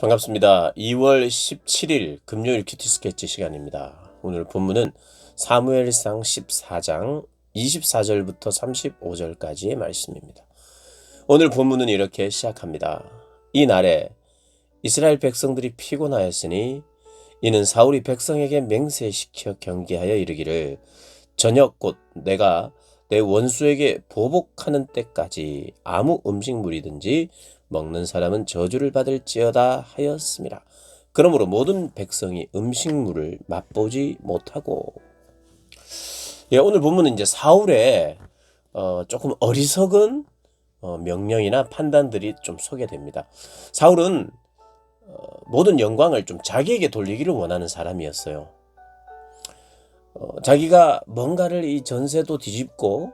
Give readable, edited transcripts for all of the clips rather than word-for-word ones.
반갑습니다. 2월 17일 금요일 큐티 스케치 시간입니다. 오늘 본문은 사무엘상 14장 24절부터 35절까지의 말씀입니다. 오늘 본문은 이렇게 시작합니다. 이 날에 이스라엘 백성들이 피곤하였으니 이는 사울이 백성에게 맹세시켜 경계하여 이르기를 저녁 곧 내가 내 원수에게 보복하는 때까지 아무 음식물이든지 먹는 사람은 저주를 받을지어다 하였습니다. 그러므로 모든 백성이 음식물을 맛보지 못하고. 오늘 본문은 이제 사울의 조금 어리석은 명령이나 판단들이 좀 소개됩니다. 사울은 모든 영광을 좀 자기에게 돌리기를 원하는 사람이었어요. 자기가 뭔가를 이 전세도 뒤집고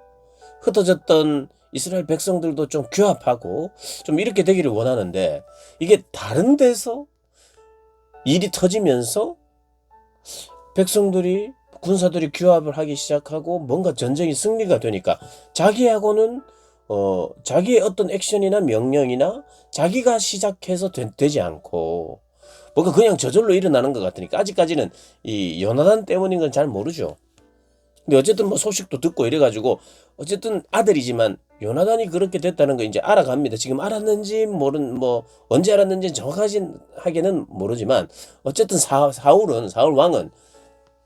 흩어졌던 이스라엘 백성들도 좀 규합하고 좀 이렇게 되기를 원하는데, 이게 다른 데서 일이 터지면서 백성들이 군사들이 규합을 하기 시작하고 뭔가 전쟁이 승리가 되니까 자기하고는 자기의 어떤 액션이나 명령이나 자기가 시작해서 되지 않고 뭔가 그냥 저절로 일어나는 것 같으니까, 아직까지는 이 요나단 때문인 건 잘 모르죠. 근데 어쨌든 뭐 소식도 듣고 이래가지고 어쨌든 아들이지만 요나단이 그렇게 됐다는 거 이제 알아갑니다. 지금 알았는지 뭐 언제 알았는지 정확하게는 모르지만 어쨌든 사울 왕은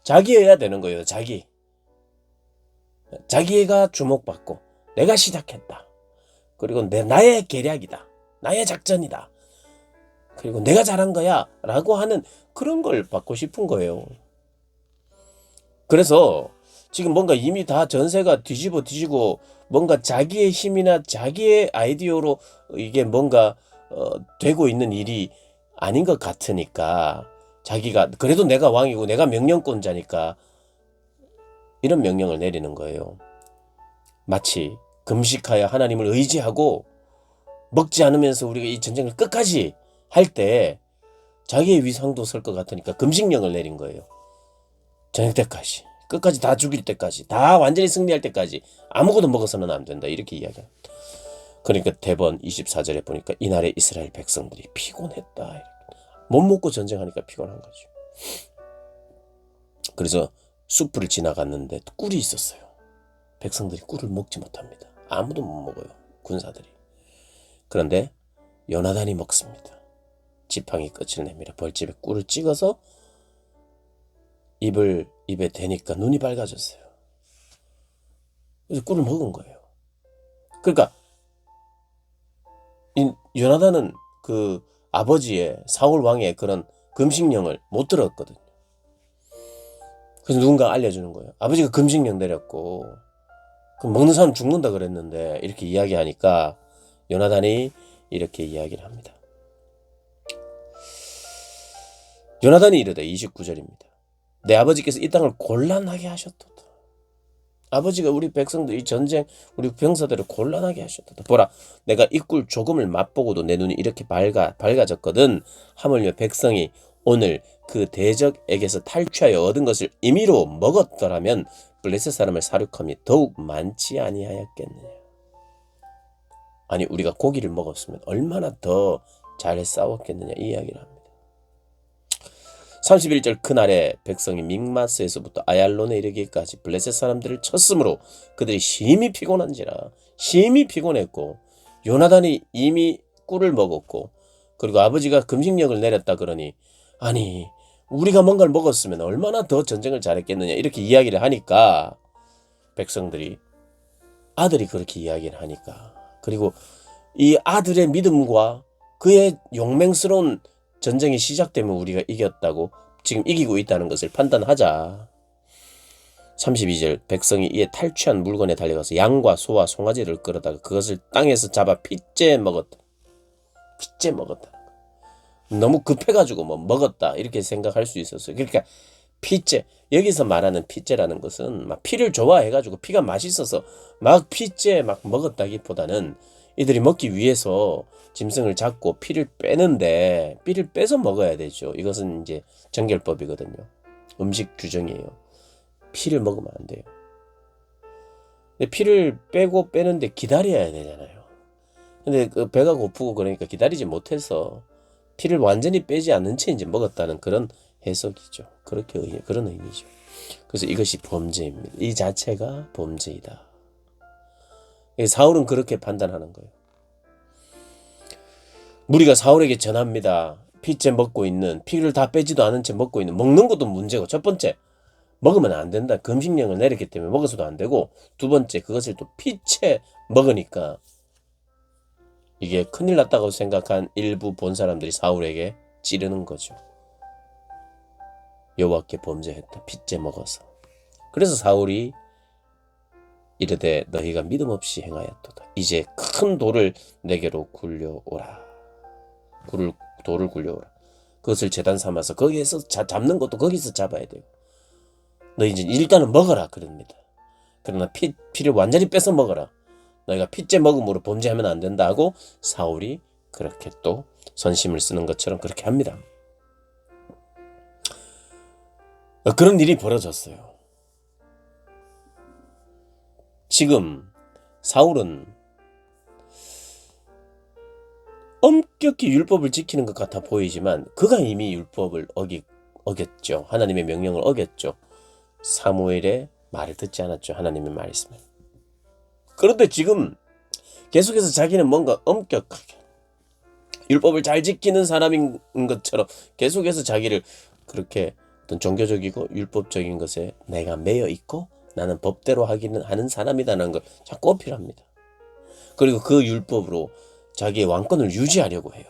자기여야 되는 거예요. 자기가 주목받고 내가 시작했다. 그리고 나의 계략이다. 나의 작전이다. 그리고 내가 잘한 거야 라고 하는 그런 걸 받고 싶은 거예요. 그래서 지금 뭔가 이미 다 전세가 뒤지고 뭔가 자기의 힘이나 자기의 아이디어로 이게 뭔가 되고 있는 일이 아닌 것 같으니까, 자기가 그래도 내가 왕이고 내가 명령권자니까 이런 명령을 내리는 거예요. 마치 금식하여 하나님을 의지하고 먹지 않으면서 우리가 이 전쟁을 끝까지 할 때 자기의 위상도 설 것 같으니까 금식령을 내린 거예요. 저녁 때까지, 끝까지 다 죽일 때까지, 다 완전히 승리할 때까지 아무것도 먹어서는 안 된다, 이렇게 이야기합니다. 그러니까 대번 24절에 보니까 이날에 이스라엘 백성들이 피곤했다. 못 먹고 전쟁하니까 피곤한 거죠. 그래서 숲을 지나갔는데 꿀이 있었어요. 백성들이 꿀을 먹지 못합니다. 아무도 못 먹어요, 군사들이. 그런데 요나단이 먹습니다. 지팡이 끝을 내밀어 벌집에 꿀을 찍어서 입에 대니까 눈이 밝아졌어요. 그래서 꿀을 먹은 거예요. 그러니까 요나단은 그 아버지의 사울 왕의 그런 금식령을 못 들었거든요. 그래서 누군가 알려주는 거예요. 아버지가 금식령 내렸고 그럼 먹는 사람 죽는다 그랬는데, 이렇게 이야기하니까 요나단이 이렇게 이야기를 합니다. 요나단이 이르되 29절입니다. 내 아버지께서 이 땅을 곤란하게 하셨도다. 아버지가 우리 백성들 이 전쟁 우리 병사들을 곤란하게 하셨도다. 보라, 내가 이 꿀 조금을 맛보고도 내 눈이 이렇게 밝아졌거든. 하물며 백성이 오늘 그 대적에게서 탈취하여 얻은 것을 임의로 먹었더라면 블레셋 사람을 사륙함이 더욱 많지 아니하였겠느냐. 아니, 우리가 고기를 먹었으면 얼마나 더 잘 싸웠겠느냐, 이 이야기를 합니다. 31절 그날에 백성이 믹마스에서부터 아얄론에 이르기까지 블레셋 사람들을 쳤으므로 그들이 심히 피곤했고 요나단이 이미 꿀을 먹었고, 그리고 아버지가 금식령을 내렸다 그러니, 아니 우리가 뭔가를 먹었으면 얼마나 더 전쟁을 잘했겠느냐, 이렇게 이야기를 하니까 백성들이, 아들이 그렇게 이야기를 하니까, 그리고 이 아들의 믿음과 그의 용맹스러운 전쟁이 시작되면 우리가 이겼다고, 지금 이기고 있다는 것을 판단하자. 32절 백성이 이에 탈취한 물건에 달려가서 양과 소와 송아지를 끌어다가 그것을 땅에서 잡아 핏째 먹었다. 너무 급해가지고 뭐 먹었다 이렇게 생각할 수 있었어요. 그러니까 핏째, 여기서 말하는 핏째라는 것은 막 피를 좋아해가지고 피가 맛있어서 막 핏째 막 먹었다기보다는 이들이 먹기 위해서 짐승을 잡고 피를 빼는데, 피를 빼서 먹어야 되죠. 이것은 이제 정결법이거든요. 음식 규정이에요. 피를 먹으면 안 돼요. 근데 피를 빼는데 기다려야 되잖아요. 근데 그 배가 고프고 그러니까 기다리지 못해서 피를 완전히 빼지 않은 채 이제 먹었다는 그런 해석이죠. 그런 의미죠. 그래서 이것이 범죄입니다. 이 자체가 범죄이다. 사울은 그렇게 판단하는 거예요. 무리가 사울에게 전합니다. 피째 먹고 있는, 피를 다 빼지도 않은 채 먹고 있는, 먹는 것도 문제고, 첫 번째, 먹으면 안 된다. 금식령을 내렸기 때문에 먹어서도 안 되고, 두 번째, 그것을 또 피째 먹으니까 이게 큰일 났다고 생각한 일부 본 사람들이 사울에게 찌르는 거죠. 여호와께 범죄했다. 피째 먹어서. 그래서 사울이 이르되 너희가 믿음 없이 행하였도다. 이제 큰 돌을 내게로 굴려오라. 돌을 굴려오라. 그것을 제단 삼아서 거기에서 잡는 것도 거기서 잡아야 돼요. 너희 이제 일단은 먹어라 그럽니다. 그러나 피를 완전히 뺏어 먹어라. 너희가 피째 먹음으로 범죄하면 안 된다 하고 사울이 그렇게 또 선심을 쓰는 것처럼 그렇게 합니다. 그런 일이 벌어졌어요. 지금 사울은 엄격히 율법을 지키는 것 같아 보이지만 그가 이미 율법을 어겼죠. 하나님의 명령을 어겼죠. 사무엘의 말을 듣지 않았죠. 하나님의 말씀을. 그런데 지금 계속해서 자기는 뭔가 엄격하게 율법을 잘 지키는 사람인 것처럼 계속해서 자기를 그렇게 어떤 종교적이고 율법적인 것에 내가 매여 있고 나는 법대로 하는 사람이다라는 걸 자꾸 어필합니다. 그리고 그 율법으로 자기의 왕권을 유지하려고 해요.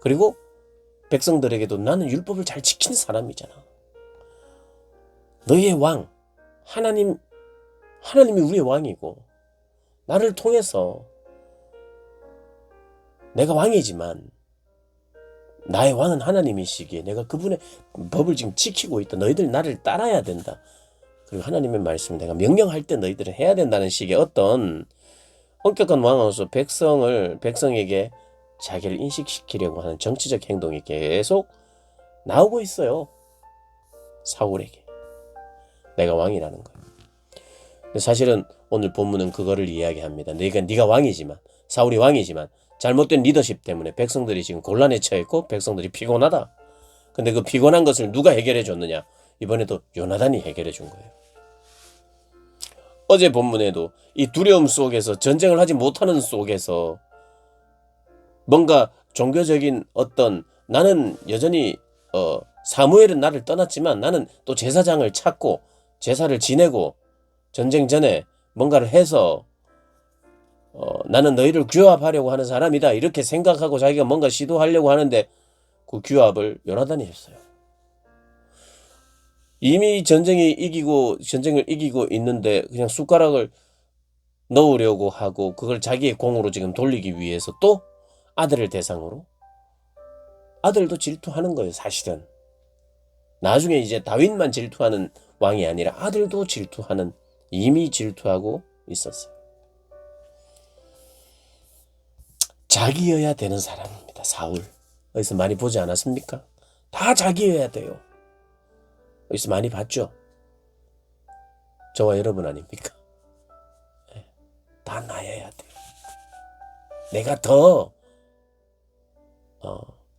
그리고 백성들에게도 나는 율법을 잘 지키는 사람이잖아. 너희의 왕, 하나님이 우리의 왕이고 나를 통해서 내가 왕이지만 나의 왕은 하나님이시기에 내가 그분의 법을 지금 지키고 있다. 너희들 나를 따라야 된다. 그리고 하나님의 말씀을 내가 명령할 때 너희들은 해야 된다는 식의 어떤 엄격한 왕으로서 백성에게 자기를 인식시키려고 하는 정치적 행동이 계속 나오고 있어요. 사울에게. 내가 왕이라는 거예요. 사실은 오늘 본문은 그거를 이야기합니다. 네가 왕이지만, 사울이 왕이지만 잘못된 리더십 때문에 백성들이 지금 곤란에 처했고 백성들이 피곤하다. 근데 그 피곤한 것을 누가 해결해 줬느냐? 이번에도 요나단이 해결해 준 거예요. 어제 본문에도 이 두려움 속에서, 전쟁을 하지 못하는 속에서 뭔가 종교적인 어떤, 나는 여전히 사무엘은 나를 떠났지만 나는 또 제사장을 찾고 제사를 지내고 전쟁 전에 뭔가를 해서 나는 너희를 규합하려고 하는 사람이다 이렇게 생각하고 자기가 뭔가 시도하려고 하는데 그 규합을 요나단이 했어요. 이미 전쟁을 이기고 있는데 그냥 숟가락을 넣으려고 하고 그걸 자기의 공으로 지금 돌리기 위해서 또 아들을 대상으로, 아들도 질투하는 거예요. 사실은 나중에 이제 다윗만 질투하는 왕이 아니라 아들도 질투하는, 이미 질투하고 있었어요. 자기여야 되는 사람입니다. 사울. 어디서 많이 보지 않았습니까? 다 자기여야 돼요. 어디서 많이 봤죠? 저와 여러분 아닙니까? 다 나여야 돼요. 내가 더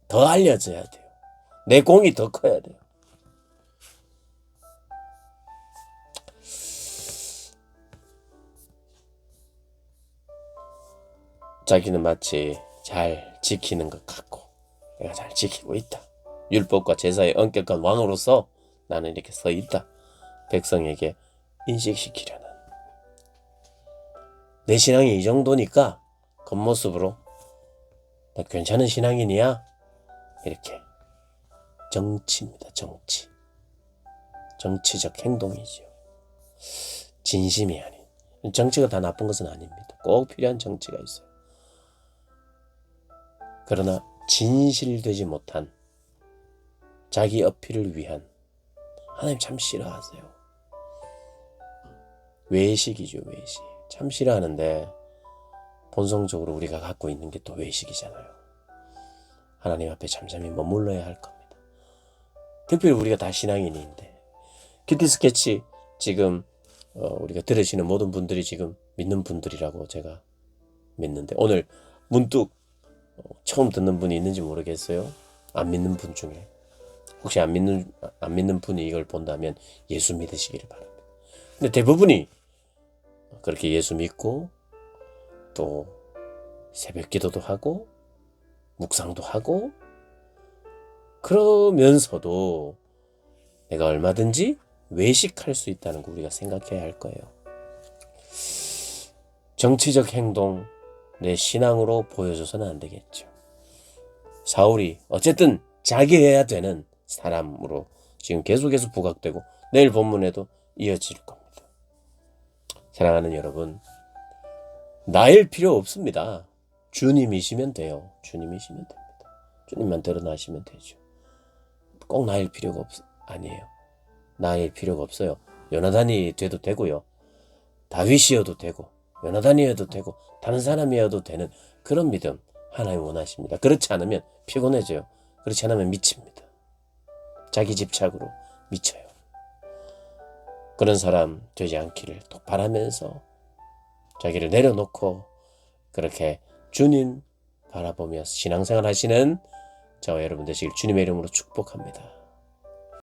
알려져야 돼요. 내 공이 더 커야 돼요. 자기는 마치 잘 지키는 것 같고 내가 잘 지키고 있다. 율법과 제사의 엄격한 왕으로서 나는 이렇게 서 있다. 백성에게 인식시키려는. 내 신앙이 이 정도니까 겉모습으로 나 괜찮은 신앙인이야. 이렇게. 정치입니다. 정치. 정치적 행동이죠. 진심이 아닌. 정치가 다 나쁜 것은 아닙니다. 꼭 필요한 정치가 있어요. 그러나 진실되지 못한 자기 어필을 위한, 하나님 참 싫어하세요. 외식이죠. 외식. 참 싫어하는데 본성적으로 우리가 갖고 있는 게 또 외식이잖아요. 하나님 앞에 잠잠히 머물러야 할 겁니다. 특별히 우리가 다 신앙인인데, 큐티 스케치 지금 우리가 들으시는 모든 분들이 지금 믿는 분들이라고 제가 믿는데, 오늘 문득 처음 듣는 분이 있는지 모르겠어요. 안 믿는 분 중에. 혹시 안 믿는 분이 이걸 본다면 예수 믿으시기를 바랍니다. 근데 대부분이 그렇게 예수 믿고 또 새벽 기도도 하고 묵상도 하고 그러면서도 내가 얼마든지 외식할 수 있다는 거 우리가 생각해야 할 거예요. 정치적 행동, 내 신앙으로 보여줘서는 안 되겠죠. 사울이 어쨌든 자기해야 되는 사람으로 지금 계속해서 부각되고 내일 본문에도 이어질 겁니다. 사랑하는 여러분, 나일 필요 없습니다. 주님이시면 돼요. 주님이시면 됩니다. 주님만 드러나시면 되죠. 꼭 나일 필요가 아니에요. 나일 필요가 없어요. 요나단이 돼도 되고요. 다윗이어도 되고 요나단이어도 되고 다른 사람이어도 되는 그런 믿음 하나님 원하십니다. 그렇지 않으면 피곤해져요. 그렇지 않으면 미칩니다. 자기 집착으로 미쳐요. 그런 사람 되지 않기를 또 바라면서 자기를 내려놓고 그렇게 주님 바라보며 신앙생활 하시는 저와 여러분 되시길 주님의 이름으로 축복합니다.